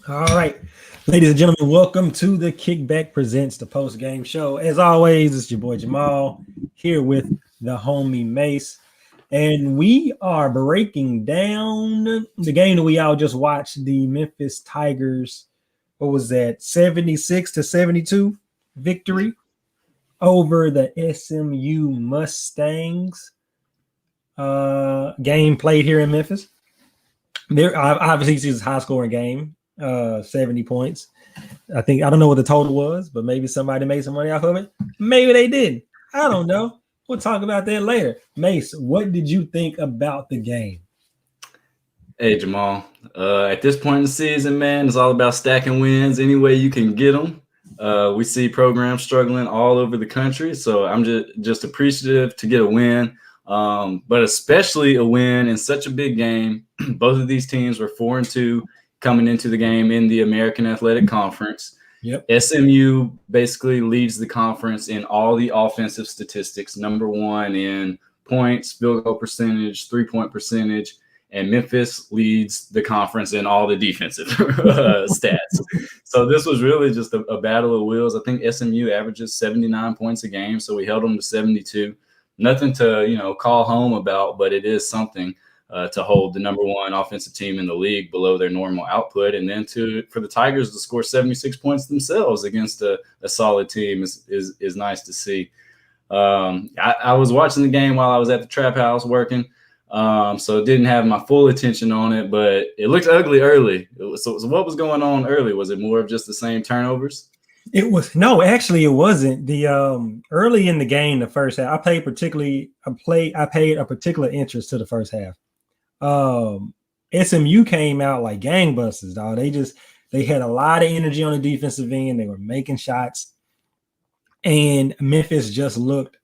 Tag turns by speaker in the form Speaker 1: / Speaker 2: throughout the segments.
Speaker 1: All right, ladies and gentlemen, welcome to the Kickback Presents the Postgame Show. As always, it's your boy Jamal here with the homie Mace, and we are breaking down the game that we all just watched, the Memphis Tigers. What was that? 76-72 victory over the SMU Mustangs. Game played here in Memphis. There, obviously, it's a high scoring game. 70 points. I don't know what the total was, but maybe somebody made some money off of it. Maybe they did. I don't know. We'll talk about that later. Mace, what did you think about the game?
Speaker 2: Hey, Jamal. At this point in the season, man, it's all about stacking wins any way you can get them. We see programs struggling all over the country, so I'm just appreciative to get a win, but especially a win in such a big game. Both of these teams were 4-2 coming into the game in the American Athletic Conference.
Speaker 1: Yep.
Speaker 2: SMU basically leads the conference in all the offensive statistics, number one in points, field goal percentage, three-point percentage, and Memphis leads the conference in all the defensive stats. So this was really just a battle of wills. I think SMU averages 79 points a game, so we held them to 72. Nothing to call home about, but it is something to hold the number one offensive team in the league below their normal output, and then for the Tigers to score 76 points themselves against a solid team is nice to see. I was watching the game while I was at the trap house working. So didn't have my full attention on it, but it looked ugly early. So what was going on early? Was it more of just the same turnovers?
Speaker 1: It was no, actually, it wasn't. The early in the game, the first half, I paid a particular interest to the first half. SMU came out like gangbusters, dog. They had a lot of energy on the defensive end. They were making shots, and Memphis just looked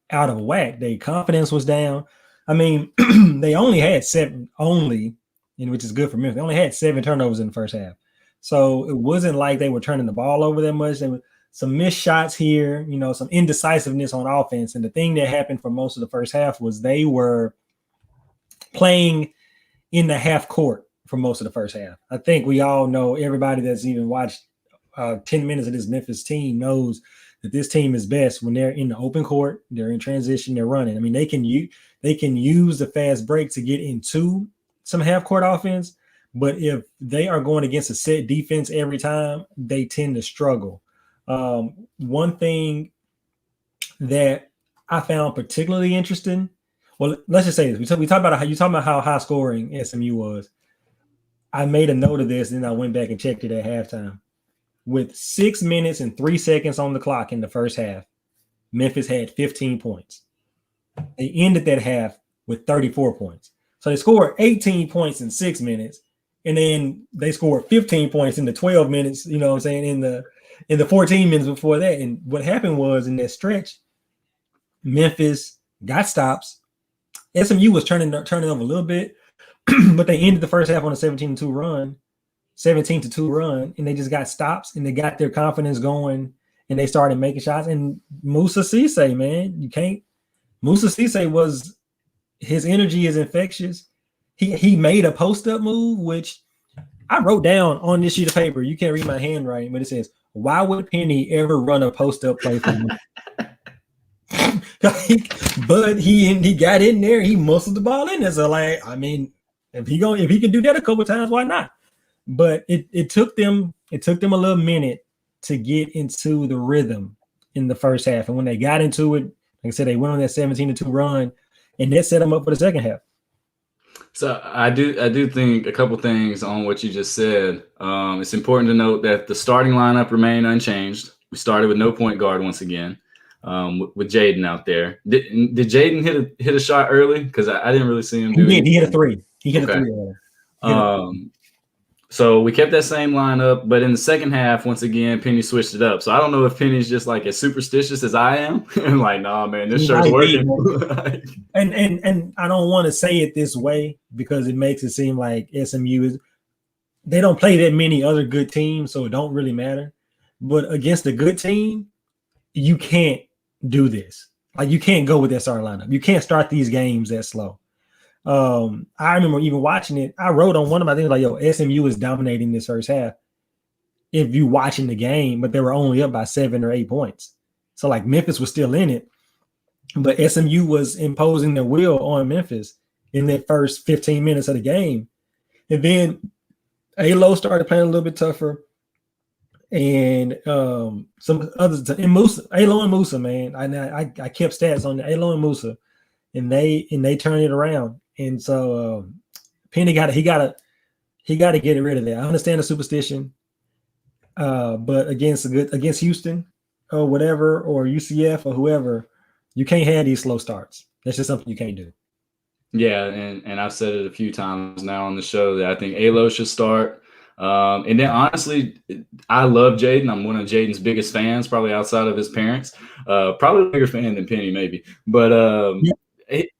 Speaker 1: out of whack. Their confidence was down. I mean, they only had seven, which is good for Memphis. They only had 7 turnovers in the first half. So it wasn't like they were turning the ball over that much. There were some missed shots here, some indecisiveness on offense. And the thing that happened for most of the first half was they were playing in the half court for most of the first half. I think we all know, everybody that's even watched 10 minutes of this Memphis team knows that this team is best when they're in the open court, they're in transition, they're running. I mean, they can use the fast break to get into some half-court offense, but if they are going against a set defense every time, they tend to struggle. One thing that I found particularly interesting, well, let's just say this. We talk about how high scoring SMU was. I made a note of this, and then I went back and checked it at halftime. With 6 minutes and 3 seconds on the clock in the first half, Memphis had 15 points. They ended that half with 34 points. So they scored 18 points in 6 minutes, and then they scored 15 points in the 12 minutes, in the 14 minutes before that. And what happened was, in that stretch, Memphis got stops. SMU was turning over a little bit, but they ended the first half on a 17-2 run, and they just got stops, and they got their confidence going, and they started making shots. And Musa Cisse, man, Musa Cisse his energy is infectious. He made a post-up move, which I wrote down on this sheet of paper. You can't read my handwriting, but it says, "Why would Penny ever run a post-up play for me?" But he got in there, he muscled the ball in there. So, if he can do that a couple of times, why not? But it took them a little minute to get into the rhythm in the first half. And when they got into it, like I said, they went on that 17-2 run, and that set them up for the second half.
Speaker 2: So I do think a couple things on what you just said. It's important to note that the starting lineup remained unchanged. We started with no point guard once again, with Jaden out there. Did Jaden hit a shot early? Because I didn't really see him do it.
Speaker 1: He hit a 3. He hit a 3.
Speaker 2: So we kept that same lineup, but in the second half, once again, Penny switched it up. So I don't know if Penny's just like as superstitious as I am. Like, nah, man, this shirt's working.
Speaker 1: and I don't want to say it this way because it makes it seem like SMU they don't play that many other good teams, so it don't really matter. But against a good team, you can't do this. Like, you can't go with that starting lineup. You can't start these games that slow. I remember even watching it. I wrote on one of my things like, "Yo, SMU is dominating this first half," if you watching the game, but they were only up by 7 or 8 points. So like Memphis was still in it, but SMU was imposing their will on Memphis in that first 15 minutes of the game. And then Alo started playing a little bit tougher. And some others and Musa, Alo and Musa, man. I kept stats on Alo and Musa, and they turned it around. And so Penny got to get rid of that. I understand the superstition, but against Houston or whatever, or UCF or whoever, you can't have these slow starts. That's just something you can't do.
Speaker 2: Yeah, and I've said it a few times now on the show that I think Alo should start. And then honestly, I love Jaden. I'm one of Jaden's biggest fans, probably outside of his parents. Probably a bigger fan than Penny, maybe. But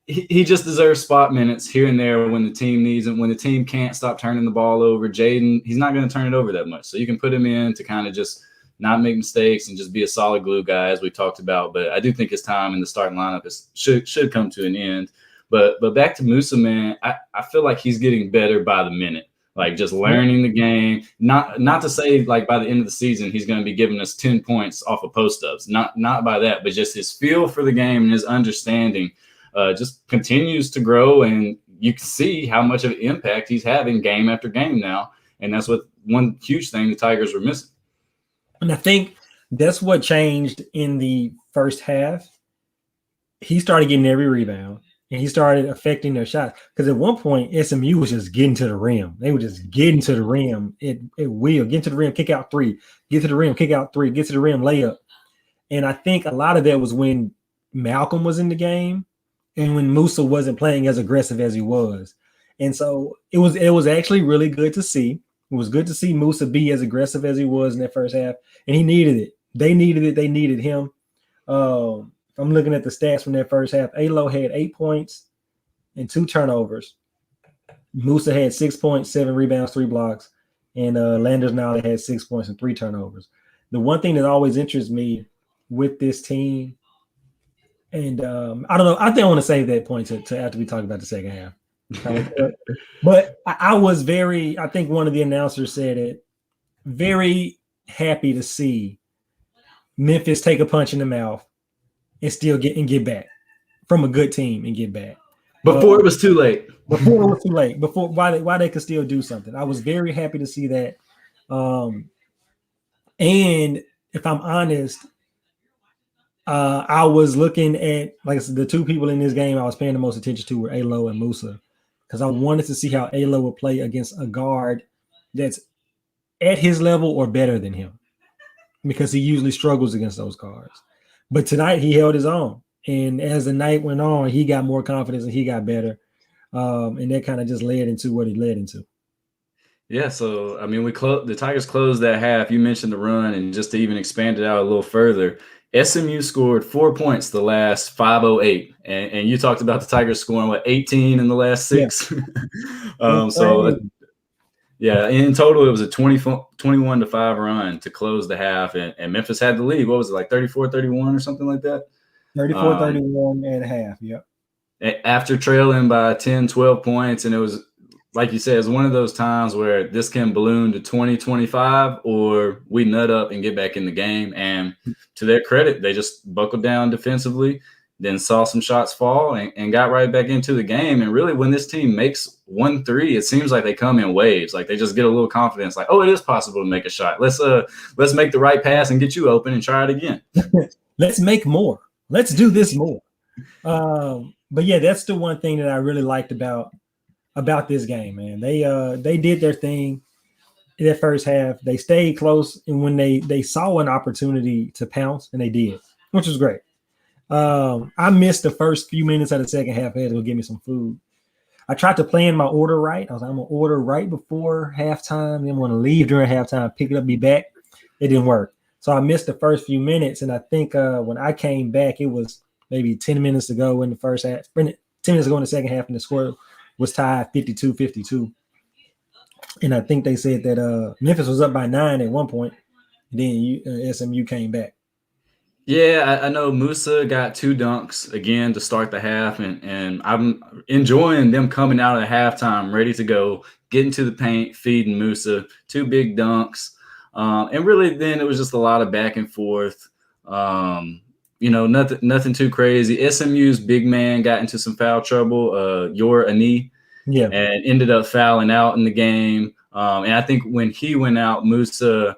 Speaker 2: he just deserves spot minutes here and there when the team needs him. When the team can't stop turning the ball over, Jaden, he's not going to turn it over that much. So you can put him in to kind of just not make mistakes and just be a solid glue guy, as we talked about. But I do think his time in the starting lineup should come to an end. But back to Musa, man, I feel like he's getting better by the minute. Like just learning the game, not to say like by the end of the season he's going to be giving us 10 points off of post-ups, not by that, but just his feel for the game and his understanding just continues to grow, and you can see how much of an impact he's having game after game now, and that's what one huge thing the Tigers were missing.
Speaker 1: And I think that's what changed in the first half. He started getting every rebound. And he started affecting their shots. Because at one point, SMU was just getting to the rim. They were just getting to the rim. It will. Get to the rim, kick out three. Get to the rim, kick out three. Get to the rim, layup. And I think a lot of that was when Malcolm was in the game and when Musa wasn't playing as aggressive as he was. And so it was actually really good to see. It was good to see Musa be as aggressive as he was in that first half. And he needed it. They needed it. They needed him. I'm looking at the stats from that first half. Alo had 8 points and 2 turnovers. Musa had 6 points, 7 rebounds, 3 blocks. And Landers Nolly had 6 points and 3 turnovers. The one thing that always interests me with this team, and I don't know, I think I want to save that point to after we talk about the second half. But I was I think one of the announcers said it, very happy to see Memphis take a punch in the mouth and still get back from a good team and get back.
Speaker 2: Before it was too late.
Speaker 1: Before it was too late. Before why they could still do something. I was very happy to see that. And if I'm honest, I was looking at, like I said, the two people in this game I was paying the most attention to were Alo and Musa, because I wanted to see how Alo would play against a guard that's at his level or better than him, because he usually struggles against those guards. But tonight he held his own, and as the night went on, he got more confidence and he got better, and that kind of just led into what he led into.
Speaker 2: Yeah, so I mean, the Tigers closed that half. You mentioned the run, and just to even expand it out a little further, SMU scored 4 points the last 5:08, and you talked about the Tigers scoring 18 in the last 6. Yeah. Yeah, in total it was a 21-5 run to close the half, and Memphis had the lead. What was it, like 34-31 or something like that?
Speaker 1: 34-31 and a half, yep.
Speaker 2: After trailing by 10, 12 points, and it was, like you said, it's one of those times where this can balloon to 20-25, or we nut up and get back in the game. And to their credit, they just buckled down defensively, then saw some shots fall and got right back into the game. And really, when this team makes 1-3, it seems like they come in waves. Like they just get a little confidence, like, oh, it is possible to make a shot. Let's make the right pass and get you open and try it again.
Speaker 1: Let's make more. Let's do this more. But yeah, that's the one thing that I really liked about this game, man. They did their thing in that first half. They stayed close, and when they saw an opportunity to pounce, and they did, which was great. I missed the first few minutes of the second half. I had to go get me some food. I tried to plan my order right. I was like, I'm gonna order right before halftime, then I'm gonna leave during halftime, pick it up, be back. It didn't work. So I missed the first few minutes, and I think when I came back, it was maybe 10 minutes to go in the first half, 10 minutes ago in the second half, and the score was tied 52-52. And I think they said that Memphis was up by 9 at one point, and then SMU came back.
Speaker 2: Yeah, I know Musa got 2 dunks again to start the half, and I'm enjoying them coming out of halftime ready to go, getting to the paint, feeding Musa 2 big dunks. And really then it was just a lot of back and forth. Nothing too crazy. SMU's big man got into some foul trouble, Yor Ani, and ended up fouling out in the game. And I think when he went out, Musa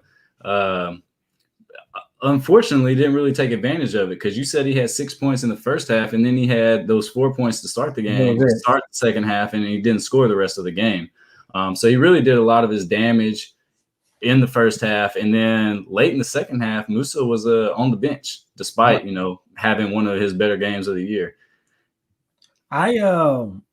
Speaker 2: unfortunately didn't really take advantage of it, because you said he had 6 points in the first half, and then he had those 4 points to start the game, to start the second half, and he didn't score the rest of the game. So he really did a lot of his damage in the first half, and then late in the second half, Musa was on the bench, despite having one of his better games of the year.
Speaker 1: From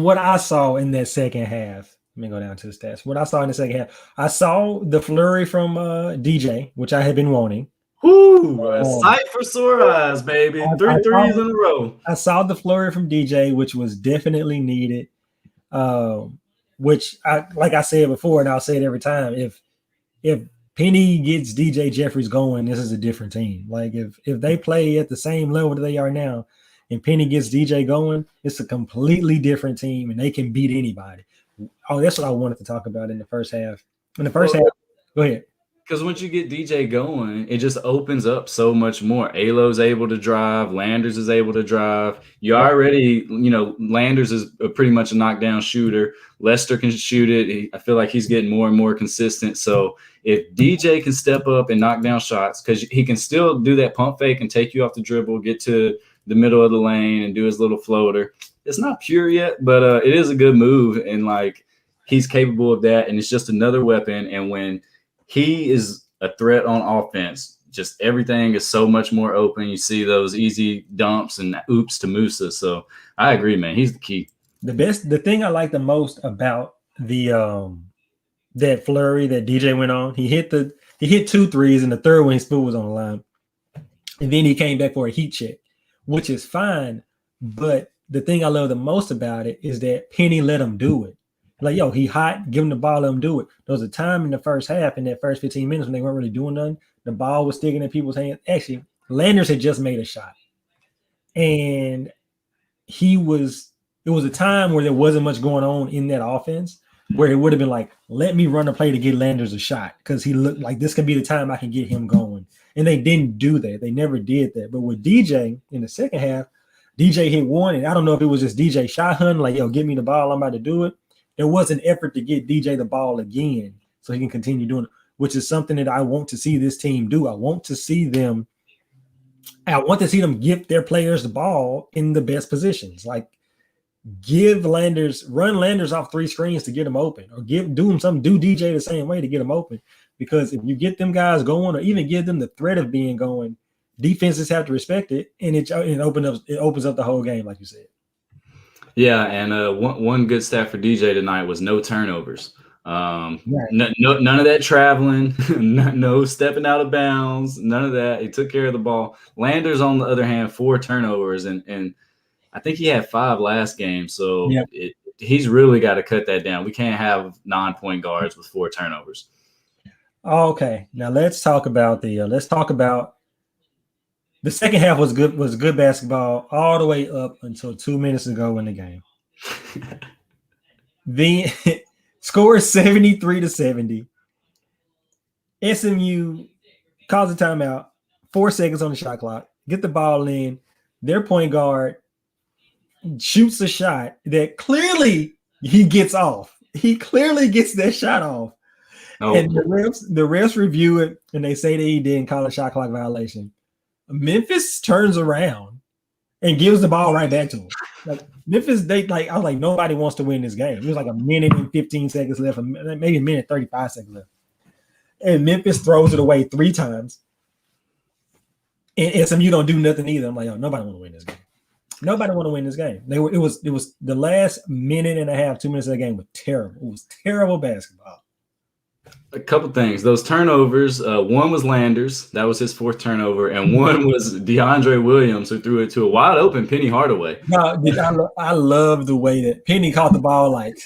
Speaker 1: what I saw in that second half, let me go down to the stats. What I saw in the second half, I saw the flurry from DJ, which I had been wanting.
Speaker 2: Woo! A sight for sore eyes, baby. Three threes in a row.
Speaker 1: I saw the flurry from DJ, which was definitely needed. Which, like I said before, and I'll say it every time, if Penny gets DJ Jeffries going, this is a different team. Like if they play at the same level that they are now, and Penny gets DJ going, it's a completely different team, and they can beat anybody. Oh, that's what I wanted to talk about in the first half. In the first half, go ahead.
Speaker 2: Because once you get DJ going, it just opens up so much more. Alo's able to drive. Landers is able to drive. You already, Landers is pretty much a knockdown shooter. Lester can shoot it. I feel like he's getting more and more consistent. So if DJ can step up and knock down shots, because he can still do that pump fake and take you off the dribble, get to the middle of the lane and do his little floater. It's not pure yet, but it is a good move. And he's capable of that. And it's just another weapon. And when he is a threat on offense, just everything is so much more open. You see those easy dumps and oops to Musa. So I agree, man. He's the key.
Speaker 1: The thing I like the most about the that flurry that DJ went on, he hit 2 threes, and the third one his foot was on the line. And then he came back for a heat check, which is fine. But the thing I love the most about it is that Penny let him do it. Like, yo, he hot, give him the ball, let him do it. There was a time in the first half, in that first 15 minutes, when they weren't really doing nothing. The ball was sticking in people's hands. Actually, Landers had just made a shot. And it was a time where there wasn't much going on in that offense, where it would have been like, let me run a play to get Landers a shot, because he looked like this could be the time I can get him going. And they didn't do that. They never did that. But with DJ in the second half, DJ hit one, and I don't know if it was just DJ shot hunting, like, yo, give me the ball, I'm about to do it. There was an effort to get DJ the ball again so he can continue doing it, which is something that I want to see this team do. I want to see them give their players the ball in the best positions. Like, run Landers off 3 screens to get them open, or do DJ the same way to get them open. Because if you get them guys going, or even give them the threat of being going, defenses have to respect it, and it opens up the whole game, like you said.
Speaker 2: Yeah, and one good stat for DJ tonight was no turnovers. None of that traveling, no stepping out of bounds, none of that. He took care of the ball. Landers, on the other hand, 4 turnovers, and I think he had 5 last game. So he's really got to cut that down. We can't have 9-point guards with 4 turnovers.
Speaker 1: Okay, now let's talk about the second half. Was good basketball all the way up until 2 minutes ago in the game. The score is 73-70. SMU calls a timeout, 4 seconds on the shot clock, get the ball in. Their point guard shoots a shot that clearly he gets off. He clearly gets that shot off. Oh. And the refs review it, and they say that he didn't call a shot clock violation. Memphis turns around and gives the ball right back to him. Like, Memphis, I was like, nobody wants to win this game. It was like a minute and 15 seconds left, maybe a minute 35 seconds left. And Memphis throws it away 3 times. And SMU don't do nothing either. I'm like, oh, nobody want to win this game. Nobody want to win this game. It was the last minute and a half, 2 minutes of the game was terrible. It was terrible basketball.
Speaker 2: A couple things. Those turnovers, one was Landers. That was his 4th turnover. And one was DeAndre Williams, who threw it to a wide open Penny Hardaway.
Speaker 1: No, I love the way that Penny caught the ball like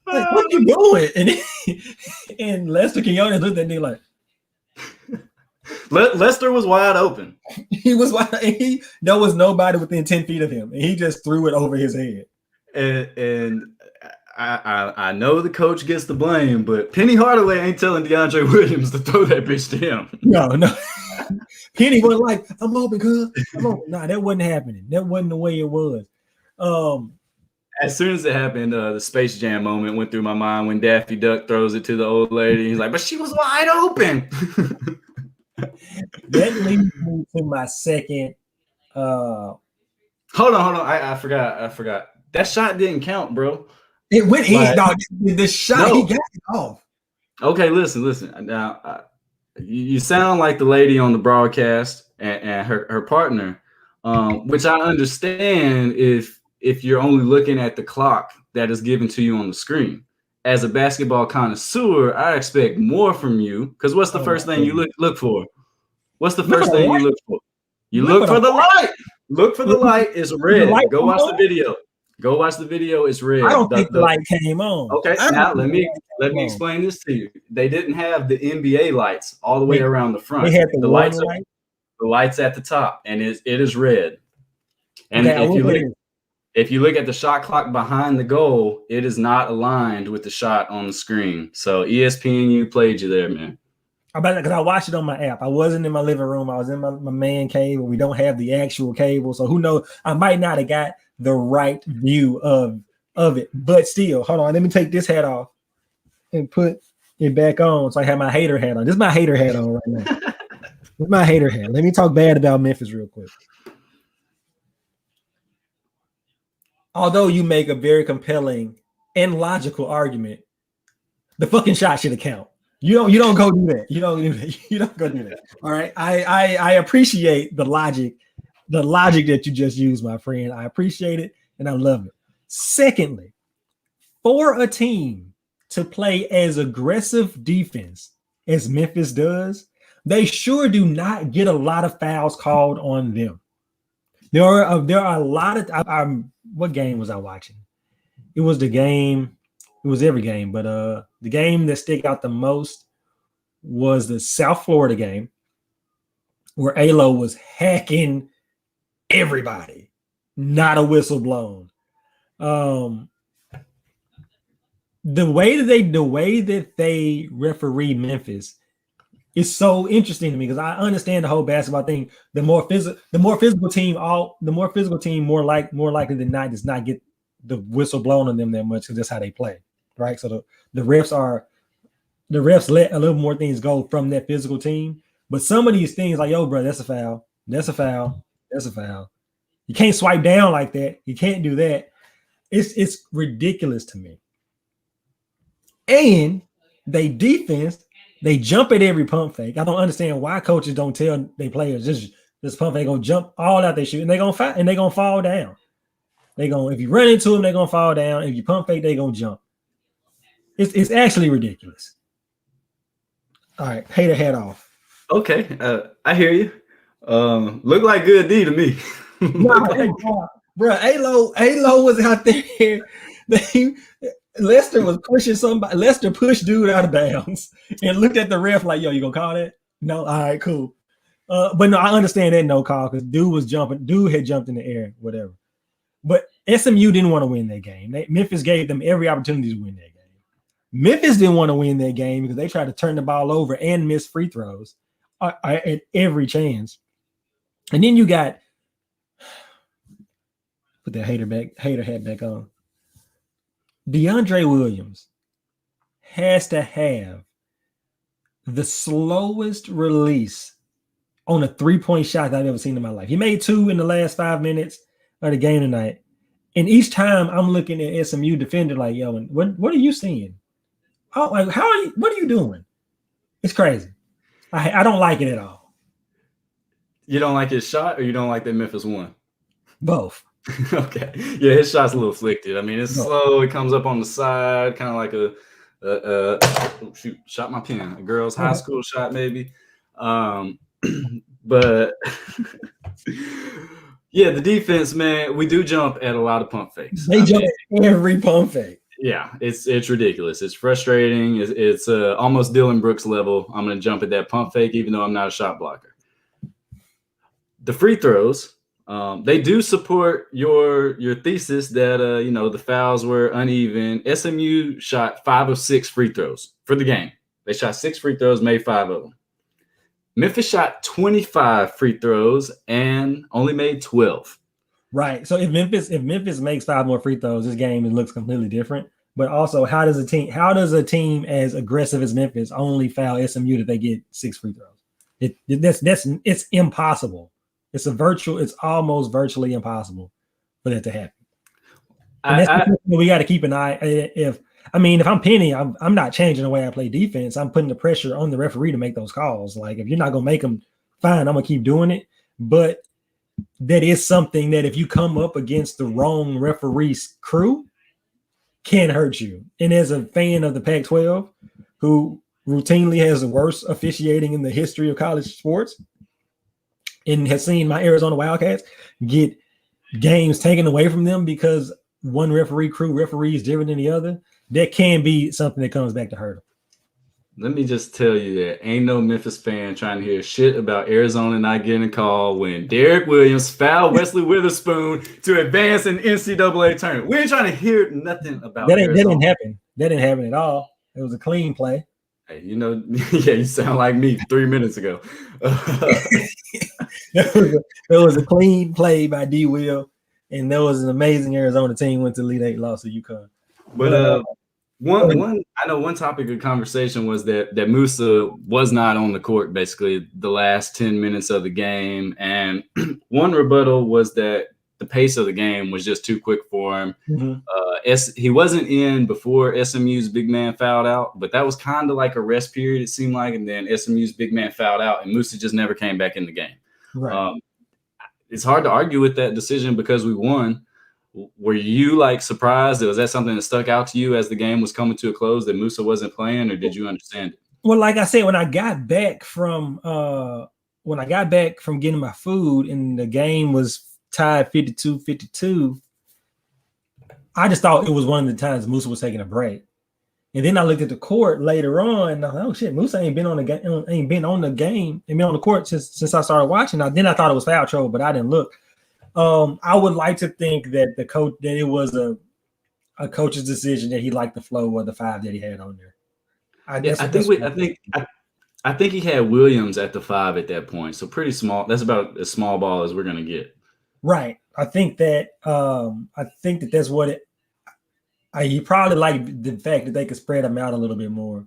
Speaker 1: what are you doing? And Lester Quinones looked at me like,
Speaker 2: Lester was wide open.
Speaker 1: He was wide. There was nobody within 10 feet of him, and he just threw it over his head.
Speaker 2: And I know the coach gets the blame, but Penny Hardaway ain't telling DeAndre Williams to throw that bitch to him.
Speaker 1: No. Penny was like, I'm open, cuz. Nah, that wasn't happening. That wasn't the way it was.
Speaker 2: As soon as it happened, the Space Jam moment went through my mind when Daffy Duck throws it to the old lady. He's like, but she was wide open.
Speaker 1: That leads me to my second.
Speaker 2: Hold on. I forgot. That shot didn't count, bro.
Speaker 1: It went in, dog. The shot, he got it off.
Speaker 2: Okay, listen. Now, you sound like the lady on the broadcast and her partner, which I understand if you're only looking at the clock that is given to you on the screen. As a basketball connoisseur, I expect more from you, because what's the first thing you look for? What's the first thing you look for? You look for the light. Look for the light. It's red. Go watch the video. Go watch the video. It's red.
Speaker 1: I don't think the light came on.
Speaker 2: Okay, now let me explain this to you. They didn't have the NBA lights all the way around the front.
Speaker 1: They had the lights.
Speaker 2: The lights at the top, and it is red. And if you look at the shot clock behind the goal, it is not aligned with the shot on the screen. So ESPNU played you there, man.
Speaker 1: Because I watched it on my app. I wasn't in my living room. I was in my man cave where we don't have the actual cable. So who knows? I might not have got the right view of it. But still, hold on. Let me take this hat off and put it back on. So I have my hater hat on. This is my hater hat on right now. This is my hater hat. Let me talk bad about Memphis real quick. Although you make a very compelling and logical argument, the fucking shot should have counted. You don't go do that. You don't go do that. All right. I appreciate the logic that you just used, my friend. I appreciate it and I love it. Secondly, for a team to play as aggressive defense as Memphis does, they sure do not get a lot of fouls called on them. There are a lot of what game was I watching? It was the game. It was every game, but the game that stick out the most was the South Florida game where Alo was hacking everybody, not a whistle blown. The way that they referee Memphis is so interesting to me because I understand the whole basketball thing. The more physical team, more likely than not does not get the whistle blown on them that much because that's how they play. Right, so the refs let a little more things go from that physical team, but some of these things like, yo, bro, that's a foul. You can't swipe down like that. You can't do that. It's ridiculous to me. And they jump at every pump fake. I don't understand why coaches don't tell their players this pump fake gonna jump all out they shoot and they're gonna fall down. If you run into them, they're gonna fall down. If you pump fake, they're gonna jump. It's actually ridiculous. All right, hater hat off.
Speaker 2: Okay, I hear you. Look like good D to me.
Speaker 1: Bro, Alo was out there. Lester was pushing somebody. Lester pushed dude out of bounds and looked at the ref like, "Yo, you gonna call that?" No, all right, cool. But no, I understand that no call because dude had jumped in the air, whatever. But SMU didn't want to win that game. Memphis gave them every opportunity to win that game. Memphis didn't want to win that game because they tried to turn the ball over and miss free throws at every chance. And then you got put that hater hat back on. DeAndre Williams has to have the slowest release on a three-point shot that I've ever seen in my life. He made 2 in the last 5 minutes of the game tonight. And each time I'm looking at SMU defender like, yo, what are you seeing? Oh, like what are you doing? It's crazy. I don't like it at all.
Speaker 2: You don't like his shot or you don't like that Memphis won?
Speaker 1: Both.
Speaker 2: Okay. Yeah, his shot's a little flicked. I mean, it's slow. It comes up on the side, kind of like oh, shoot, shot my pen. A girl's high school shot, maybe. But yeah, the defense, man, we do jump at a lot of pump fakes.
Speaker 1: They jump at every pump fake.
Speaker 2: Yeah, it's ridiculous. It's frustrating. It's almost Dylan Brooks level. I'm going to jump at that pump fake, even though I'm not a shot blocker. The free throws They do support your thesis that the fouls were uneven. SMU shot 5 of 6 free throws for the game. They shot 6 free throws, made 5 of them. Memphis shot 25 free throws and only made 12.
Speaker 1: Right. So if Memphis makes 5 more free throws, this game looks completely different. But also, how does a team as aggressive as Memphis only foul SMU if they get 6 free throws? It's impossible. It's almost virtually impossible for that to happen. And we got to keep an eye. If I'm Penny, I'm not changing the way I play defense. I'm putting the pressure on the referee to make those calls. Like, if you're not gonna make them, fine, I'm gonna keep doing it. But that is something that if you come up against the wrong referee's crew, can hurt you. And as a fan of the Pac-12, who routinely has the worst officiating in the history of college sports, and has seen my Arizona Wildcats get games taken away from them because one referee crew referees different than the other, that can be something that comes back to hurt them.
Speaker 2: Let me just tell you that ain't no Memphis fan trying to hear shit about Arizona not getting a call when Derek Williams fouled Wesley Witherspoon to advance in NCAA tournament. We ain't trying to hear nothing about
Speaker 1: that. That didn't happen. That didn't happen at all. It was a clean play.
Speaker 2: Hey, yeah, you sound like me 3 minutes ago.
Speaker 1: It was a clean play by D. Will, and there was an amazing Arizona team went to Elite Eight, lost to UConn.
Speaker 2: But one topic of conversation was that Musa was not on the court basically the last 10 minutes of the game, and one rebuttal was that the pace of the game was just too quick for him. Mm-hmm. He wasn't in before SMU's big man fouled out, but that was kind of like a rest period, it seemed like, and then SMU's big man fouled out, and Musa just never came back in the game. Right. It's hard to argue with that decision because we won. Were you surprised? Was that something that stuck out to you as the game was coming to a close that Musa wasn't playing, or did you understand it?
Speaker 1: Well, like I said, when I got back from getting my food and the game was tied 52-52, I just thought it was one of the times Musa was taking a break. And then I looked at the court later on, and I thought, oh shit, Musa ain't been on the court since I started watching. Then I thought it was foul trouble, but I didn't look. I would like to think that that it was a coach's decision that he liked the flow of the 5 that he had on there.
Speaker 2: I think he had Williams at the 5 at that point, so pretty small. That's about as small ball as we're gonna get.
Speaker 1: Right. I think that that's what it. He probably liked the fact that they could spread him out a little bit more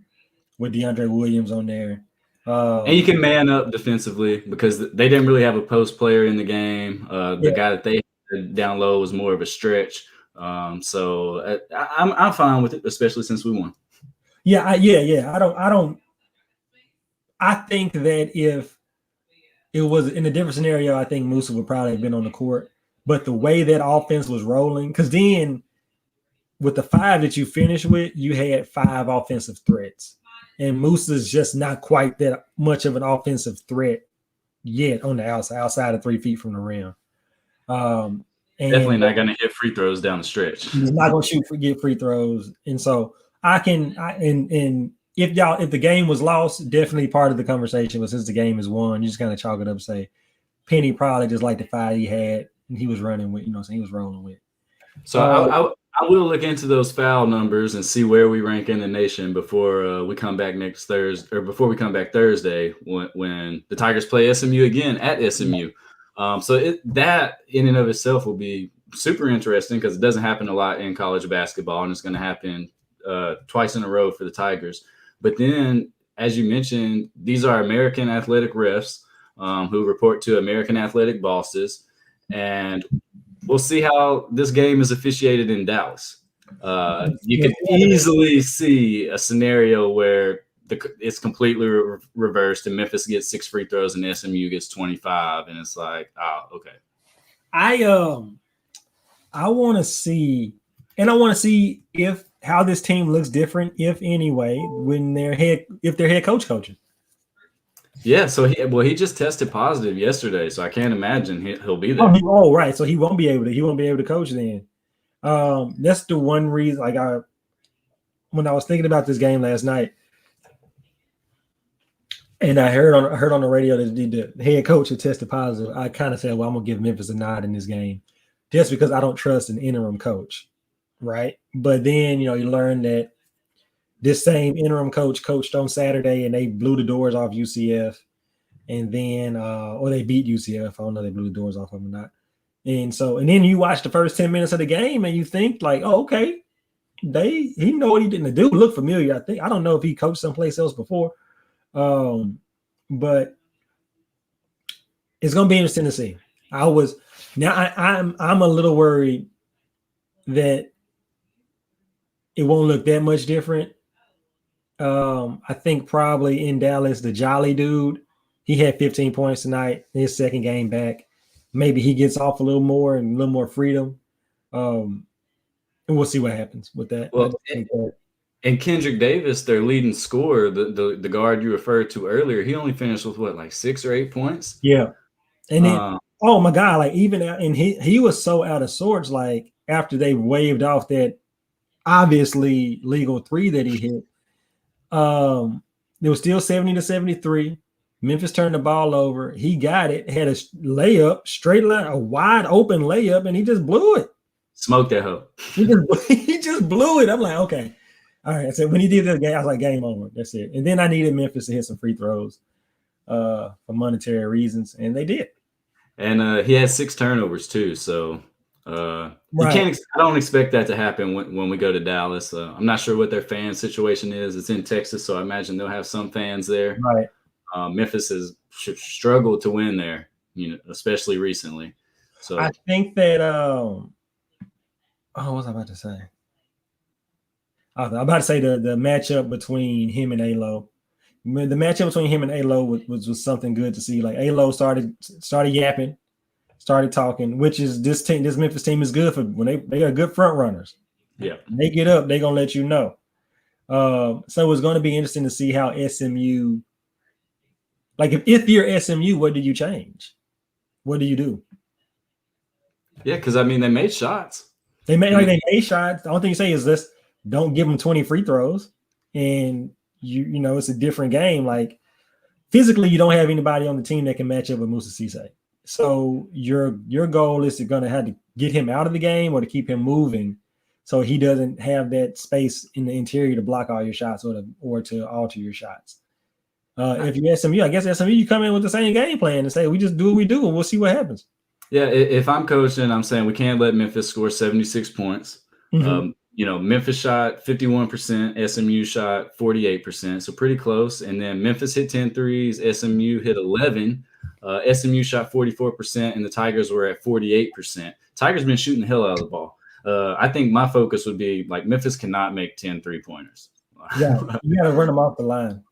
Speaker 1: with DeAndre Williams on there.
Speaker 2: And you can man up defensively because they didn't really have a post player in the game. The guy that they had down low was more of a stretch. So I'm fine with it, especially since we won.
Speaker 1: Yeah. I think that if it was in a different scenario, I think Musa would probably have been on the court. But the way that offense was rolling, because then with the 5 that you finished with, you had 5 offensive threats. And Musa's just not quite that much of an offensive threat yet on the outside of 3 feet from the rim.
Speaker 2: Definitely not going to hit free throws down the stretch.
Speaker 1: He's not going to get free throws. And so if the game was lost, definitely part of the conversation was since the game is won, you just kind of chalk it up and say Penny probably just like the 5 he had and he was running with, he was rolling with.
Speaker 2: So I will look into those foul numbers and see where we rank in the nation before we come back next Thursday, or before we come back Thursday when the Tigers play SMU again at SMU. That in and of itself will be super interesting because it doesn't happen a lot in college basketball, and it's going to happen twice in a row for the Tigers. But then, as you mentioned, these are American athletic refs who report to American athletic bosses, and we'll see how this game is officiated in Dallas. You can easily see a scenario where it's completely reversed and Memphis gets 6 free throws and SMU gets 25. And it's like, oh, okay.
Speaker 1: I want to see how this team looks different, if anyway, when if their head coaching.
Speaker 2: Yeah, so he just tested positive yesterday, so I can't imagine he'll be there.
Speaker 1: Oh, right. So he won't be able to coach then. That's the one reason. When I was thinking about this game last night, And I heard on the radio that the head coach had tested positive. I kind of said, well, I'm gonna give Memphis a nod in this game, just because I don't trust an interim coach, right? But then you learn that this same interim coach coached on Saturday, and they blew the doors off UCF, and then or they beat UCF. I don't know if they blew the doors off them or not. And then you watch the first 10 minutes of the game, and you think like, oh, okay, he know what he didn't do. Look familiar. I don't know if he coached someplace else before. But it's gonna be interesting to see. I'm a little worried that it won't look that much different. I think probably in Dallas, the Jolly dude, he had 15 points tonight, his second game back. Maybe he gets off a little more and a little more freedom. And we'll see what happens with that.
Speaker 2: Well, and Kendrick Davis, their leading scorer, the guard you referred to earlier, he only finished with what, 6 or 8 points?
Speaker 1: Yeah. And then, oh my God, and he was so out of sorts, like after they waved off that obviously legal 3 that he hit. It was still 70-73. Memphis turned the ball over. He got it, had a layup, straight line, a wide open layup, and he just blew it.
Speaker 2: Smoked that hoe.
Speaker 1: He just blew it. I'm like, okay. All right. So when he did that game, I was like, game over. That's it. And then I needed Memphis to hit some free throws for monetary reasons, and they did.
Speaker 2: And he had 6 turnovers too. So right. I don't expect that to happen when we go to Dallas. I'm not sure what their fan situation is. It's in Texas, so I imagine they'll have some fans there.
Speaker 1: Right.
Speaker 2: Memphis has struggled to win there, especially recently. So
Speaker 1: I think that what was I about to say? I'm about to say the matchup between him and Alo. The matchup between him and Alo was something good to see. Like Alo started yapping, started talking, which is this Memphis team is good for when they are good front runners.
Speaker 2: Yeah,
Speaker 1: when they get up, they're gonna let you know. So it's going to be interesting to see how SMU. Like if you're SMU, what do you change? What do you do?
Speaker 2: Yeah, because I mean they made shots.
Speaker 1: They made shots. The only thing you say is this: don't give them 20 free throws, and you know it's a different game. Like physically, you don't have anybody on the team that can match up with Musa Cisse. So your goal is going to have to get him out of the game or to keep him moving, so he doesn't have that space in the interior to block all your shots or to alter your shots. If you're SMU, I guess SMU, you come in with the same game plan and say we just do what we do and we'll see what happens.
Speaker 2: Yeah, if I'm coaching, I'm saying we can't let Memphis score 76 points. Mm-hmm. Memphis shot 51%, SMU shot 48%, so pretty close. And then Memphis hit 10 threes, SMU hit 11. SMU shot 44%, and the Tigers were at 48%. Tigers been shooting the hell out of the ball. I think my focus would be like Memphis cannot make 10 3-pointers.
Speaker 1: Yeah, you got to run them off the line.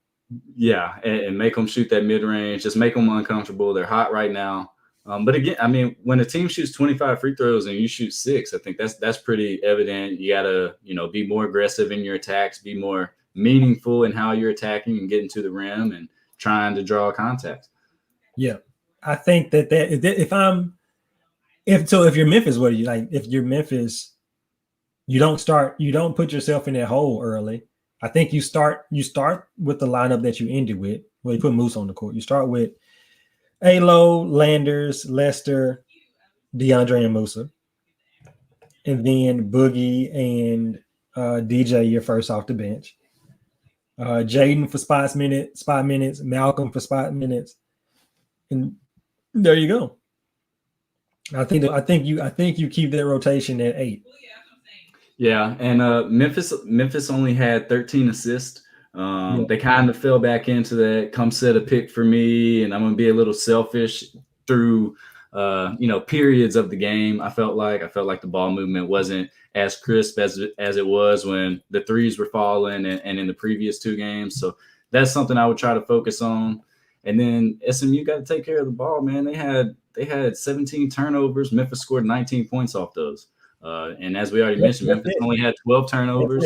Speaker 2: Yeah, and make them shoot that mid-range. Just make them uncomfortable. They're hot right now. But again, I mean, when a team shoots 25 free throws and you shoot 6, I think that's pretty evident. You gotta, be more aggressive in your attacks, be more meaningful in how you're attacking and getting to the rim and trying to draw contact.
Speaker 1: Yeah, I think that if you're Memphis, what do you like? If you're Memphis, you don't put yourself in that hole early. I think you start with the lineup that you ended with. Well, you put Moose on the court. You start with Alo, Landers, Lester, DeAndre, and Musa. And then Boogie and DJ, you're first off the bench. Jaden for spot minutes, Malcolm for spot minutes. And there you go. I think you keep that rotation at 8.
Speaker 2: Yeah, and Memphis only had 13 assists. They kind of fell back into that come set a pick for me, and I'm gonna be a little selfish through periods of the game. I felt like the ball movement wasn't as crisp as it was when the threes were falling and in the previous 2 games. So that's something I would try to focus on. And then SMU got to take care of the ball, man. They had 17 turnovers. Memphis scored 19 points off those. And as we already mentioned, Memphis only had 12 turnovers.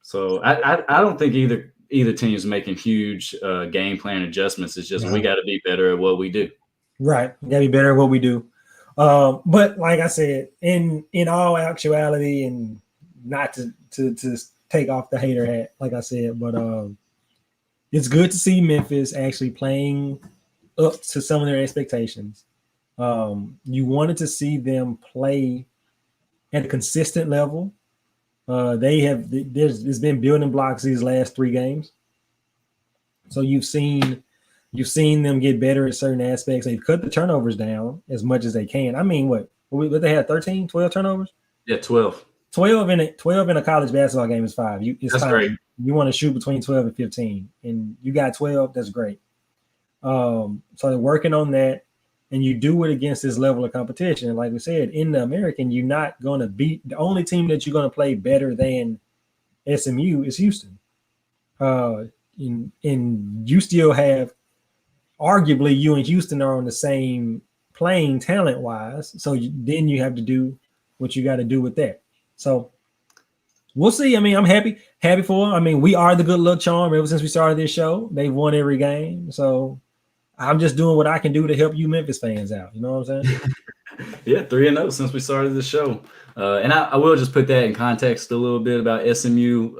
Speaker 2: So I don't think either team is making huge game plan adjustments. It's just we got to be better at what we do. Right,
Speaker 1: we got to be better at what we do. But like I said, in all actuality, and not to take off the hater hat, like I said, but it's good to see Memphis actually playing up to some of their expectations. You wanted to see them play at a consistent level. There's been building blocks these last 3 games. So you've seen them get better at certain aspects. They've cut the turnovers down as much as they can. I mean, what they had 13, 12 turnovers?
Speaker 2: Yeah, 12.
Speaker 1: 12 in a college basketball game is 5.
Speaker 2: That's great.
Speaker 1: You want to shoot between 12 and 15, and you got 12. That's great. So they're working on that, and you do it against this level of competition. Like we said, in the American, you're not going to beat the only team that you're going to play better than SMU is Houston. And you still have, arguably, you and Houston are on the same plane talent-wise. So then you have to do what you got to do with that. So we'll see. I mean, I'm happy for them. I mean, we are the good luck charm ever since we started this show. They've won every game. So I'm just doing what I can do to help you Memphis fans out. You know what I'm saying?
Speaker 2: Yeah, 3-0 since we started the show. And I will just put that in context a little bit about SMU.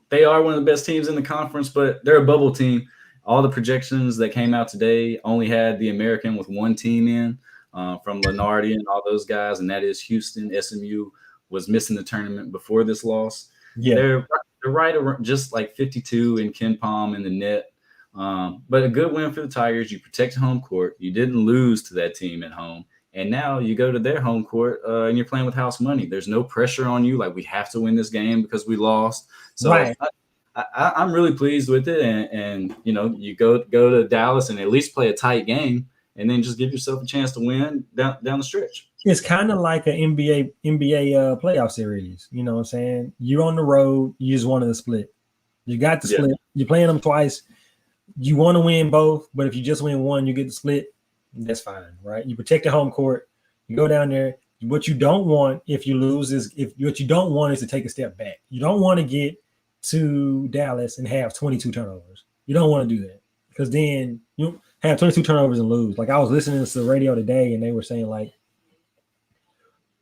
Speaker 2: They are one of the best teams in the conference, but they're a bubble team. All the projections that came out today only had the American with 1 team in from Lenardi and all those guys, and that is Houston. SMU was missing the tournament before this loss.
Speaker 1: Yeah.
Speaker 2: They're right around just like 52 in Ken Palm in the net. But a good win for the Tigers. You protect home court. You didn't lose to that team at home. And now you go to their home court and you're playing with house money. There's no pressure on you. Like, we have to win this game because we lost. So
Speaker 1: right.
Speaker 2: I'm really pleased with it. And you know, you go to Dallas and at least play a tight game and then just give yourself a chance to win down the stretch.
Speaker 1: It's kind of like an NBA playoff series. You know what I'm saying? You're on the road. You just wanted to split. You got the split. You're playing them twice. You want to win both, but if you just win one, you get the split. That's fine, right? You protect the home court. You go down there. What you don't want if you lose is to take a step back. You don't want to get to Dallas and have 22 turnovers. You don't want to do that because then you have 22 turnovers and lose. Like, I was listening to the radio today and they were saying, like,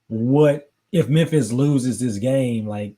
Speaker 1: what if Memphis loses this game? Like,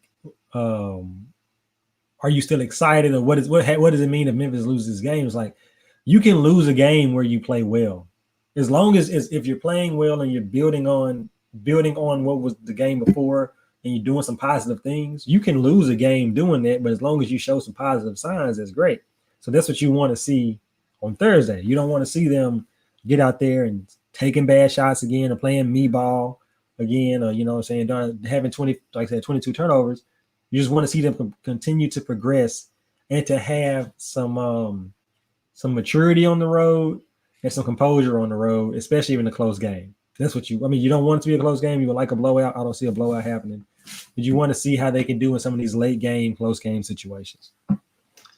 Speaker 1: are you still excited, or what does it mean if Memphis loses this game? It's like, you can lose a game where you play well, as long as if you're playing well and you're building on what was the game before and you're doing some positive things. You can lose a game doing that, but as long as you show some positive signs, that's great. So that's what you want to see on Thursday. You don't want to see them get out there and taking bad shots again or playing me ball again, or, you know what I'm saying, having 22 turnovers. You just want to see them continue to progress and to have some maturity on the road and some composure on the road, especially in a close game. That's what you don't want it to be a close game. You would like a blowout. I don't see a blowout happening. But you want to see how they can do in some of these late game, close game situations.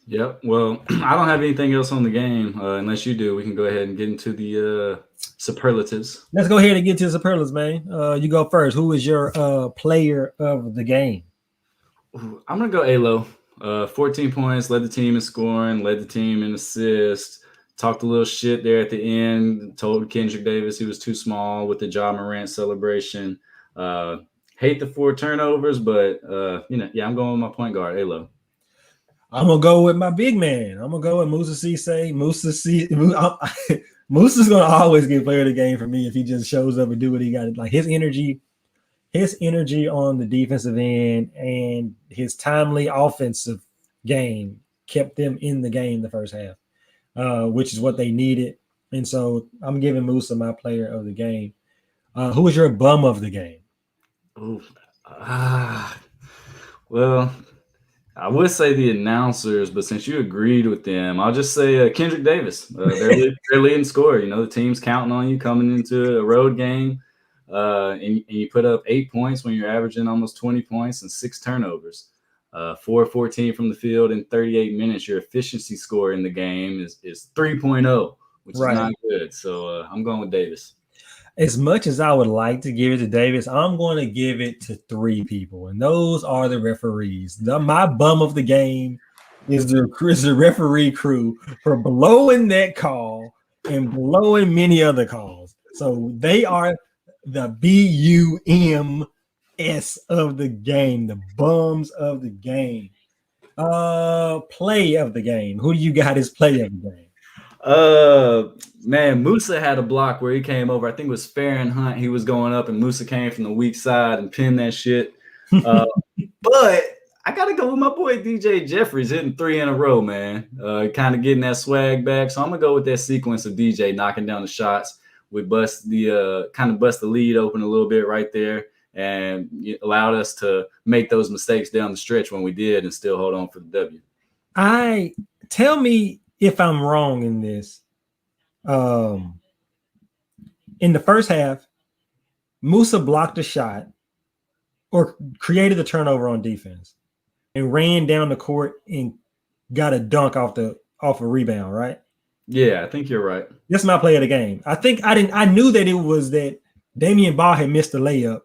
Speaker 2: Yep. Well, I don't have anything else on the game unless you do. We can go ahead and get into the superlatives.
Speaker 1: Let's go ahead and get to the superlatives, man. You go first. Who is your player of the game?
Speaker 2: I'm going to go A-Lo. 14 points, led the team in scoring, led the team in assists, talked a little shit there at the end, told Kendrick Davis he was too small with the Ja Morant celebration. Hate the 4 turnovers, but, I'm going with my point guard, A-Lo.
Speaker 1: I'm going to go with my big man. I'm going to go with Musa Cisse. Musa's going to always get player of the game for me if he just shows up and do what he got. Like, his energy on the defensive end and his timely offensive game kept them in the game the first half, which is what they needed. And so I'm giving Musa my player of the game. Who is your bum of the game?
Speaker 2: Well, I would say the announcers, but since you agreed with them, I'll just say Kendrick Davis. They're leading scorer. You know, the team's counting on you coming into a road game. And you put up 8 points when you're averaging almost 20 points and 6 turnovers. 4-14 from the field in 38 minutes. Your efficiency score in the game is 3.0, which is not good. So I'm going with Davis.
Speaker 1: As much as I would like to give it to Davis, I'm going to give it to 3 people, and those are the referees. My bum of the game is the referee crew for blowing that call and blowing many other calls. So they are the BUMS of the game, the bums of the game. Play of the game. Who do you got as play of the game?
Speaker 2: Man, Musa had a block where he came over. I think it was Farron Hunt. He was going up, and Musa came from the weak side and pinned that shit. But I gotta go with my boy DJ Jeffries hitting 3 in a row, man. Kind of getting that swag back. So I'm gonna go with that sequence of DJ knocking down the shots. We bust the lead open a little bit right there, and it allowed us to make those mistakes down the stretch when we did, and still hold on for the W.
Speaker 1: Tell me if I'm wrong in this. In the first half, Musa blocked a shot or created a turnover on defense and ran down the court and got a dunk off a rebound, right?
Speaker 2: Yeah, I think you're right.
Speaker 1: That's my play of the game. I knew that it was that Damian Ball had missed the layup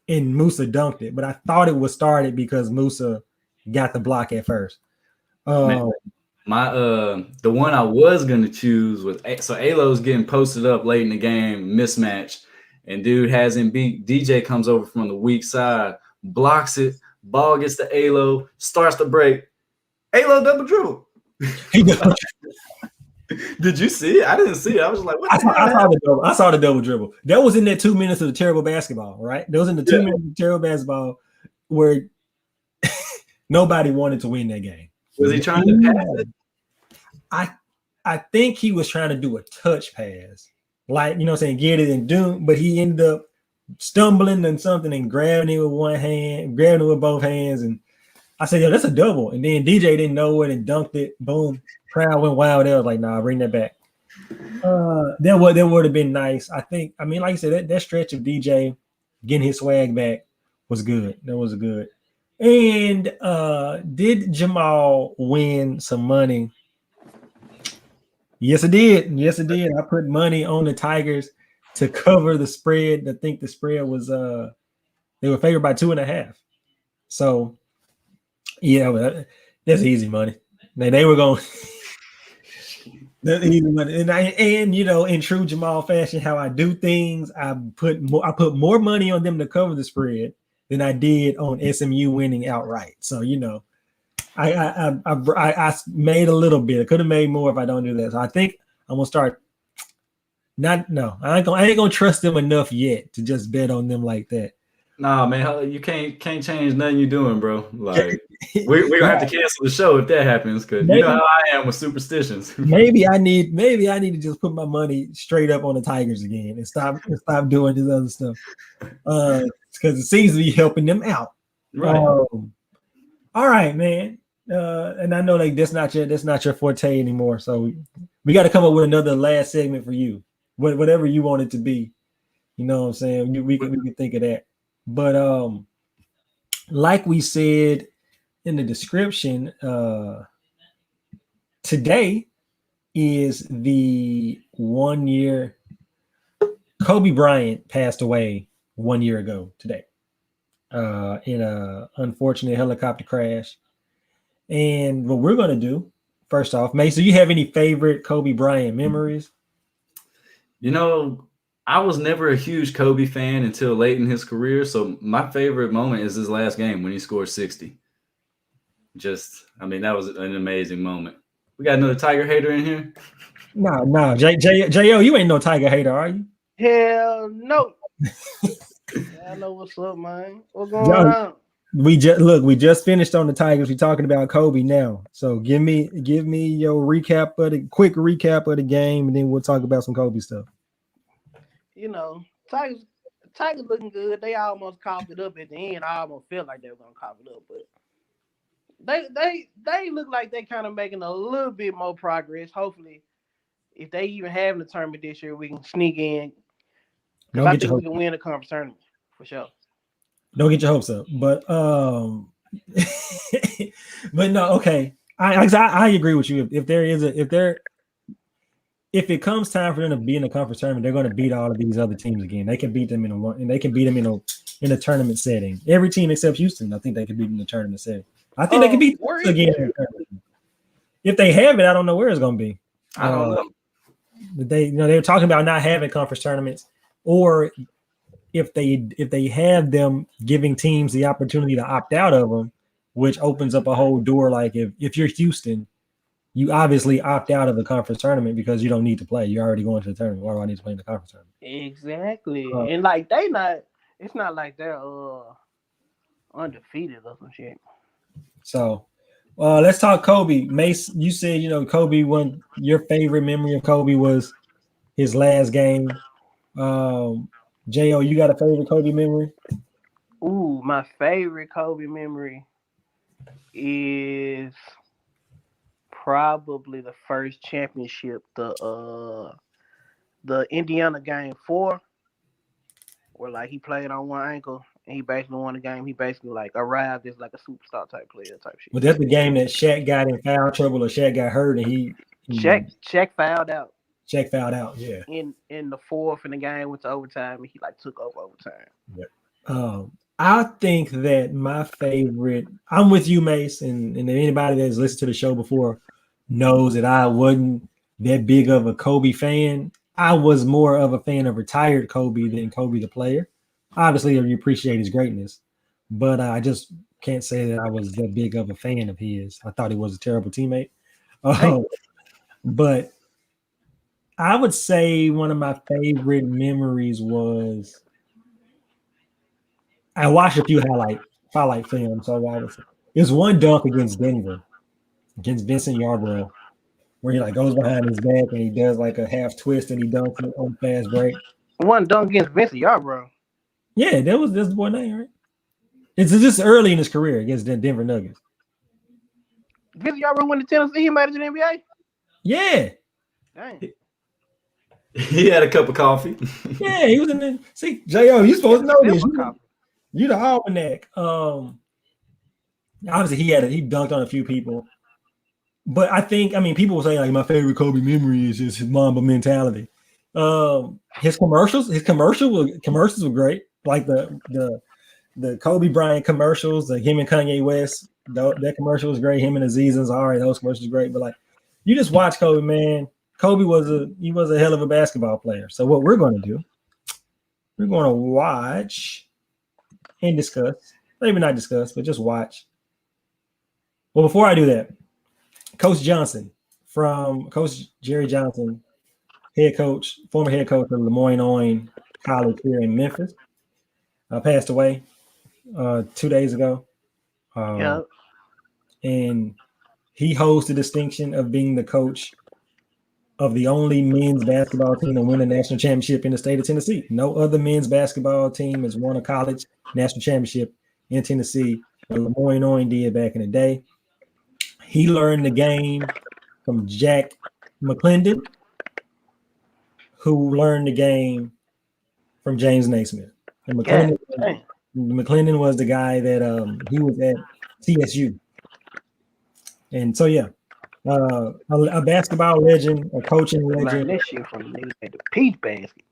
Speaker 1: and Musa dunked it, but I thought it was started because Musa got the block at first.
Speaker 2: The one I was gonna choose was Alo's getting posted up late in the game, mismatch, and dude has him beat. DJ comes over from the weak side, blocks it, ball gets to Alo, starts to break. Alo double dribble. Did you see it? I didn't see it. I was like, what?
Speaker 1: I saw the double dribble. That was in that 2 minutes of the terrible basketball, right? That was in the 2 minutes of terrible basketball where nobody wanted to win that game.
Speaker 2: Was he trying to pass it?
Speaker 1: I think he was trying to do a touch pass, like, you know what I'm saying, get it and do, but he ended up stumbling and something and grabbing it with one hand, grabbing it with both hands. And I said, yo, that's a double. And then DJ didn't know it and dunked it. Boom. Crowd went wild. They was like, nah, bring that back. That would have been nice. I mean, like I said, that stretch of DJ getting his swag back was good. That was good. And did Jamal win some money? Yes, it did. I put money on the Tigers to cover the spread. I think the spread was they were favored by 2.5. So yeah, that's easy money. They were going that's easy money. And you know, in true Jamal fashion, how I do things, I put more money on them to cover the spread than I did on SMU winning outright. So, you know, I made a little bit. I could have made more if I don't do that. So I think I'm gonna start. I ain't gonna trust them enough yet to just bet on them like that.
Speaker 2: Nah, man, you can't change nothing you're doing, bro. Like we're gonna have to cancel the show if that happens, because you know how I am with superstitions.
Speaker 1: maybe I need to just put my money straight up on the Tigers again and stop doing this other stuff. Because it seems to be helping them out.
Speaker 2: Right.
Speaker 1: All right, man. And I know like that's not your forte anymore. So we got to come up with another last segment for you. Whatever you want it to be. You know what I'm saying? We can think of that. But like we said in the description, today is the 1 year. Kobe Bryant passed away 1 year ago today in a unfortunate helicopter crash. And what we're going to do, first off, Mason, do you have any favorite Kobe Bryant memories?
Speaker 2: You know, I was never a huge Kobe fan until late in his career. So my favorite moment is his last game when he scored 60. That was an amazing moment. We got another Tiger hater in here?
Speaker 1: No. J.O., you ain't no Tiger hater, are you?
Speaker 3: Hell no. I know what's up, man. What's going on?
Speaker 1: We just finished on the Tigers. We're talking about Kobe now. So give me your quick recap of the game, and then we'll talk about some Kobe stuff.
Speaker 3: You know, Tigers looking good. They almost coughed it up at the end. I almost felt like they were gonna cough it up, but they look like they kind of making a little bit more progress. Hopefully, if they even have the tournament this year, we can sneak in. I think we can win the conference tournament for sure.
Speaker 1: Don't get your hopes up, but but no, okay. I agree with you. If it comes time for them to be in the conference tournament, they're going to beat all of these other teams again. They can beat them in a tournament setting. Every team except Houston, I think they can beat them in the tournament setting. I think they can beat them again. If they have it, I don't know where it's going to be.
Speaker 2: I don't know.
Speaker 1: They were talking about not having conference tournaments, or if they have them giving teams the opportunity to opt out of them, which opens up a whole door. Like if you're Houston, you obviously opt out of the conference tournament because you don't need to play. You're already going to the tournament. Why do I need to play in the conference tournament?
Speaker 3: Exactly. And like it's not like they're undefeated or some shit.
Speaker 1: So let's talk Kobe. Mace, you said, Kobe, your favorite memory of Kobe was his last game. J.O., you got a favorite Kobe memory?
Speaker 3: Ooh, my favorite Kobe memory is probably the first championship, the Indiana game 4, where like he played on one ankle and he basically won the game. He basically like arrived as like a superstar type player type shit.
Speaker 1: Was that the game that Shaq got in foul trouble or Shaq got hurt and
Speaker 3: Shaq fouled out?
Speaker 1: Shaq fouled out, yeah.
Speaker 3: In the 4th, and the game went to overtime, and he like took over overtime.
Speaker 1: Yeah. I think that my favorite, I'm with you, Mace, and anybody that's listened to the show before knows that I wasn't that big of a Kobe fan. I was more of a fan of retired Kobe than Kobe the player. Obviously, you appreciate his greatness, but I just can't say that I was that big of a fan of his. I thought he was a terrible teammate. But I would say one of my favorite memories was I watched a few highlight films. So it was one dunk against Denver, against Vincent Yarbrough, where he like goes behind his back and he does like a half twist and he dunks it on fast break.
Speaker 3: One dunk against Vincent Yarbrough.
Speaker 1: Yeah, that's the boy name, right? It's just early in his career against the Denver Nuggets.
Speaker 3: Vincent Yarbrough went to Tennessee. He made it to the NBA.
Speaker 1: Yeah.
Speaker 3: Dang.
Speaker 2: He had a cup of coffee.
Speaker 1: Yeah, he was in the. See, J.O., you supposed to know this. You the almanac. Obviously he dunked on a few people, but people will say like my favorite Kobe memory is just his Mamba mentality. His commercials were great, like the Kobe Bryant commercials, like him and Kanye West. That commercial was great. Him and Aziz Ansari, those commercials were great. But like, you just watch Kobe, man. Kobe was a hell of a basketball player. So what we're going to do, we're going to watch and discuss. Maybe not discuss, but just watch. Well, before I do that, Coach Jerry Johnson, former head coach of Lemoyne College here in Memphis, passed away 2 days ago. And he holds the distinction of being the coach of the only men's basketball team to win a national championship in the state of Tennessee. No other men's basketball team has won a college national championship in Tennessee. Lemoyne did back in the day. He learned the game from Jack McClendon, who learned the game from James Naismith. And McClendon was the guy that he was at TSU. And so, yeah, a basketball legend, a coaching legend.
Speaker 3: That shit from the nigga at the Peach Basket.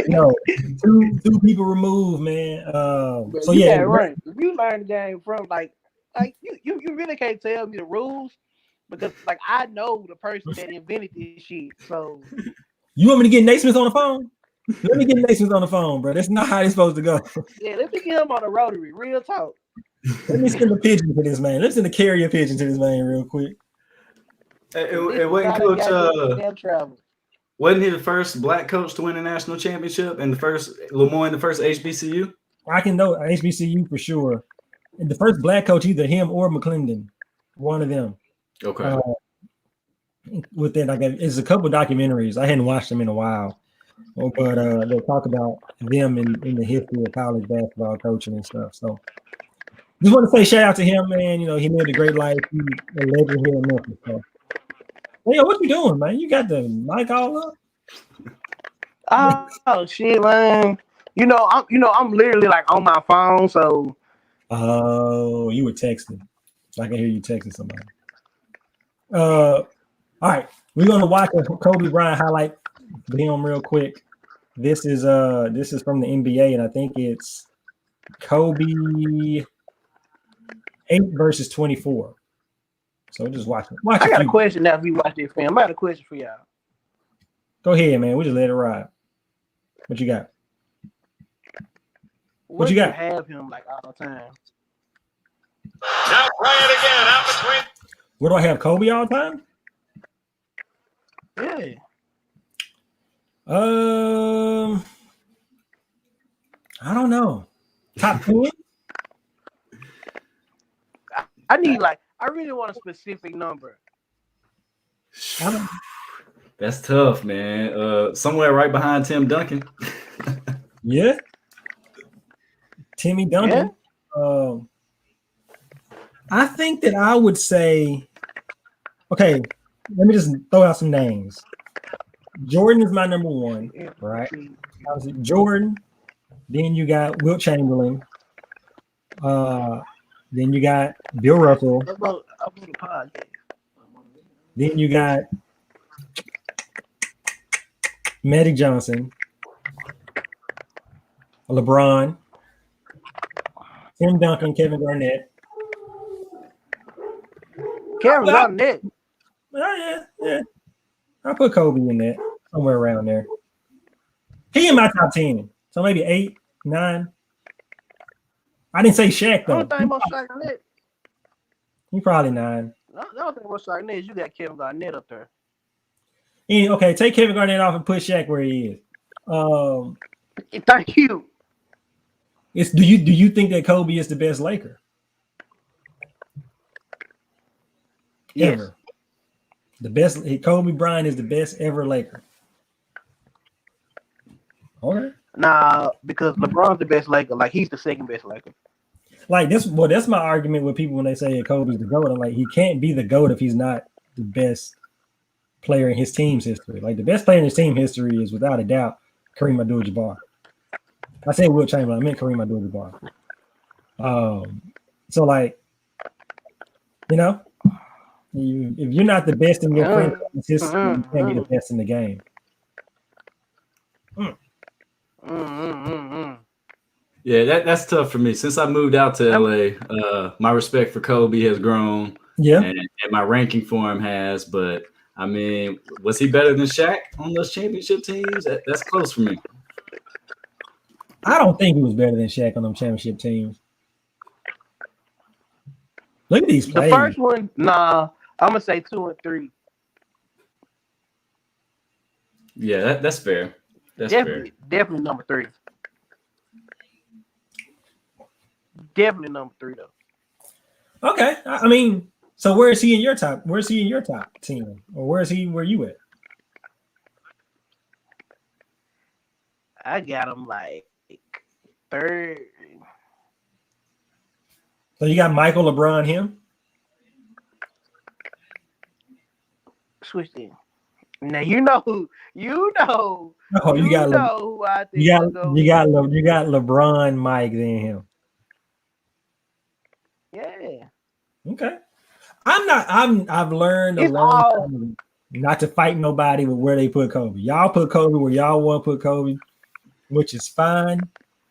Speaker 1: No, two people removed, man. So yeah,
Speaker 3: right. If you learn the game from like you really can't tell me the rules because like I know the person that invented this shit. So
Speaker 1: you want me to get Naismith on the phone? Let me get Naismith on the phone, bro. That's not how it's supposed to go.
Speaker 3: Yeah, let me get him on the rotary. Real talk.
Speaker 1: Let me send a pigeon to this man. Let's send a carrier pigeon to this man real quick.
Speaker 2: And wasn't he the first black coach to win a national championship and the first HBCU?
Speaker 1: I can know HBCU for sure. And the first black coach, either him or McClendon, one of them.
Speaker 2: Okay.
Speaker 1: With that, it's a couple documentaries. I hadn't watched them in a while, but they talk about them in the history of college basketball coaching and stuff. So, just want to say shout out to him, man. You know, he lived a great life. He's a legend here in Memphis. So. Hey, what you doing, man? You got the mic all
Speaker 3: up? Oh shit, man. I'm literally like on my phone, so.
Speaker 1: Oh, you were texting. I can hear you texting somebody. All right, we're gonna watch a Kobe Bryant highlight film real quick. This is from the NBA, and I think it's Kobe 8 versus 24. So just watch it.
Speaker 3: I got a question now. If you watch this film, I got a question for y'all.
Speaker 1: Go ahead, man. We just let it ride. What you got? What you got?
Speaker 3: Have him like all the time.
Speaker 4: Now Bryant again out between.
Speaker 1: Where do I have Kobe all the time?
Speaker 3: Yeah.
Speaker 1: I don't know. Top 10?
Speaker 3: I need like I really want a specific number.
Speaker 2: That's tough, man. Somewhere right behind Tim Duncan.
Speaker 1: Yeah. Timmy Duncan. Yeah. I think that I would say, okay, let me just throw out some names. Jordan is my number one, right? Jordan. Then you got Wilt Chamberlain. Then you got Bill Russell. Then you got Magic Johnson, LeBron, Tim Duncan, Kevin Garnett.
Speaker 3: Kevin Garnett.
Speaker 1: Oh, yeah. I'll put Kobe in there, somewhere around there. He in my top 10. So maybe 8, 9. I didn't say Shaq, though.
Speaker 3: I don't think about Shaq Garnett.
Speaker 1: He probably 9.
Speaker 3: I don't think about Shaq Garnett. You got Kevin Garnett up there.
Speaker 1: Okay, take Kevin Garnett off and put Shaq where he is.
Speaker 3: Thank you.
Speaker 1: Do you think that Kobe is the best Laker?
Speaker 3: Yes.
Speaker 1: Ever. The best. Kobe Bryant is the best ever Laker. Okay.
Speaker 3: Nah, because LeBron's the best Laker. Like he's the second best Laker.
Speaker 1: Like this. Well, that's my argument with people when they say Kobe's the GOAT. I'm like, he can't be the GOAT if he's not the best player in his team's history. Like the best player in his team history is without a doubt Kareem Abdul-Jabbar. I said Wilt Chamberlain. I meant Kareem Abdul-Jabbar. So like, you know, if you're not the best in your franchise's history, you can't be the best in the game.
Speaker 2: Yeah, that's tough for me. Since I moved out to LA, my respect for Kobe has grown.
Speaker 1: Yeah,
Speaker 2: and my ranking for him has. But I mean, was he better than Shaq on those championship teams? That's close for me.
Speaker 1: I don't think he was better than Shaq on them championship teams. Look at these plays.
Speaker 3: The first one, nah, I'm gonna say 2 and 3.
Speaker 2: Yeah, that's fair.
Speaker 3: Definitely number 3. Definitely number 3 though.
Speaker 1: Okay, I mean, so where is he in your top? Where's he in your top team, or where is he? Where you at?
Speaker 3: I got him like 3rd.
Speaker 1: So you got Michael, LeBron, him.
Speaker 3: Switched in. Now you know who you know.
Speaker 1: Oh, you got
Speaker 3: who I think
Speaker 1: you got LeBron, Mike, then him.
Speaker 3: Yeah.
Speaker 1: Okay. I've learned a long time not to fight nobody with where they put Kobe. Y'all put Kobe where y'all want to put Kobe, which is fine.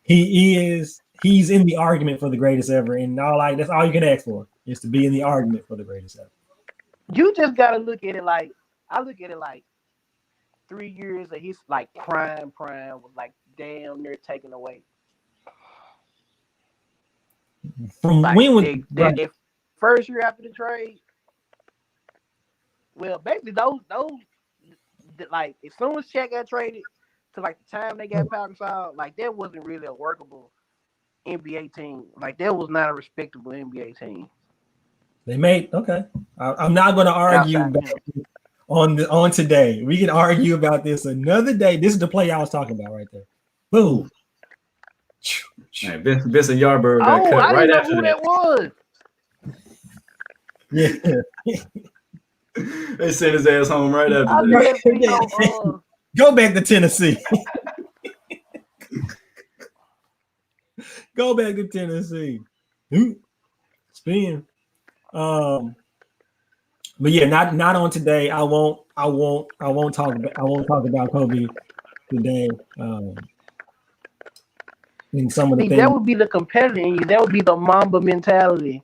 Speaker 1: He's in the argument for the greatest ever, and that's all you can ask for is to be in the argument for the greatest ever.
Speaker 3: You just gotta look at it like I look at it like 3 years of his like prime was like damn near taken away.
Speaker 1: From
Speaker 3: like
Speaker 1: when was
Speaker 3: that first year after the trade? Well, basically those like as soon as Shaq got traded to like the time they got Pau Gasol, like that wasn't really a workable NBA team. Like that was not a respectable NBA team.
Speaker 1: They made okay. I'm not going to argue on today. We can argue about this another day. This is the play I was talking about right there. Boom.
Speaker 2: Man, Vincent Yarborough got cut right after
Speaker 3: who that was.
Speaker 1: Yeah.
Speaker 2: They sent his ass home right after that.
Speaker 1: Go back to Tennessee. Go back to Tennessee. Spin. But yeah, not on today. I won't talk about Kobe today. In some of the things
Speaker 3: that would be the competitor in you. That would be the Mamba mentality.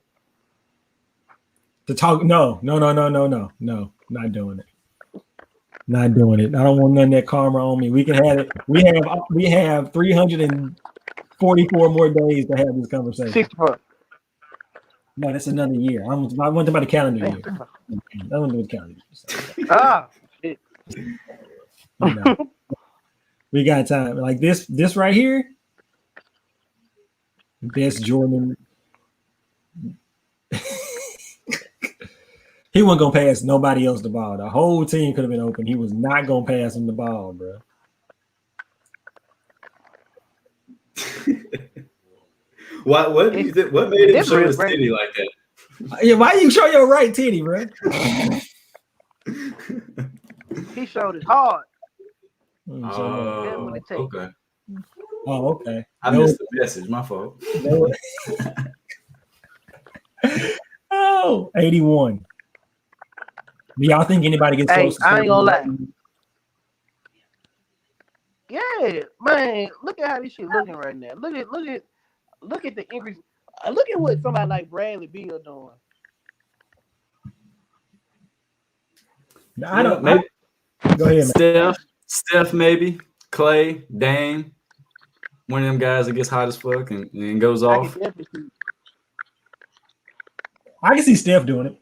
Speaker 1: To talk, no, not doing it. Not doing it. I don't want none of that karma on me. We can have it. We have 344 more days to have this conversation.
Speaker 3: 64.
Speaker 1: No, that's another year. I went about the calendar year. I went with the calendar year. So,
Speaker 3: Shit.
Speaker 1: you know, we got time. Like this right here. Best Jordan. He wasn't gonna pass nobody else the ball. The whole team could have been open. He was not gonna pass him the ball, bro.
Speaker 2: What made him show his titty like that?
Speaker 1: Yeah, why you show your right titty, bro?
Speaker 3: He showed his heart.
Speaker 2: Okay.
Speaker 1: Oh, okay.
Speaker 2: I missed the message. My fault.
Speaker 1: Oh, 81. Do y'all think anybody gets close?
Speaker 3: I ain't gonna lie. Yeah, man. Look at how this shit looking right now. Look at the increase. Look at what somebody like Bradley Beal doing.
Speaker 1: I don't. Maybe. Go ahead,
Speaker 2: man. Steph, maybe Clay, Dame. One of them guys that gets hot as fuck and goes off.
Speaker 1: I can see Steph doing it.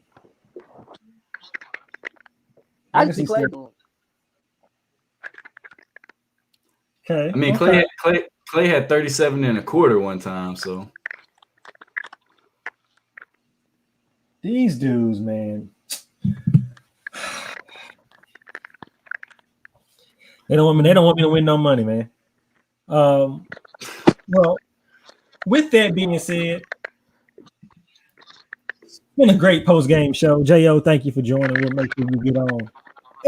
Speaker 3: I can see Clay doing it.
Speaker 1: Okay.
Speaker 2: I mean, Clay had 37 and a quarter one time, so.
Speaker 1: These dudes, man. They don't want me to win no money, man. Well, with that being said, it's been a great post-game show. J.O., thank you for joining. We'll make sure you get on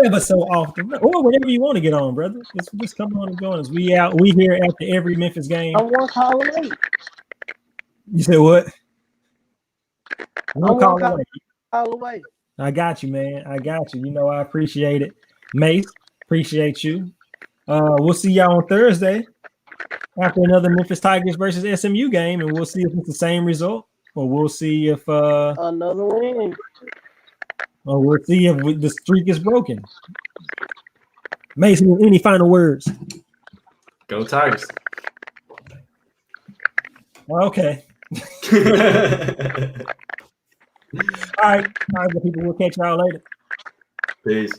Speaker 1: ever so often, or whenever you want to get on, brother. Just come on and join us. We here after every Memphis game.
Speaker 3: I'm one call away.
Speaker 1: You said what?
Speaker 3: One call away.
Speaker 1: I got you, man. I got you. You know, I appreciate it. Mace, appreciate you. We'll see y'all on Thursday after another Memphis Tigers versus SMU game, and we'll see if it's the same result, or we'll see if
Speaker 3: another win,
Speaker 1: or we'll see if the streak is broken. Mason, any final words?
Speaker 2: Go Tigers.
Speaker 1: Okay. All right, people. We'll catch y'all later.
Speaker 2: Peace.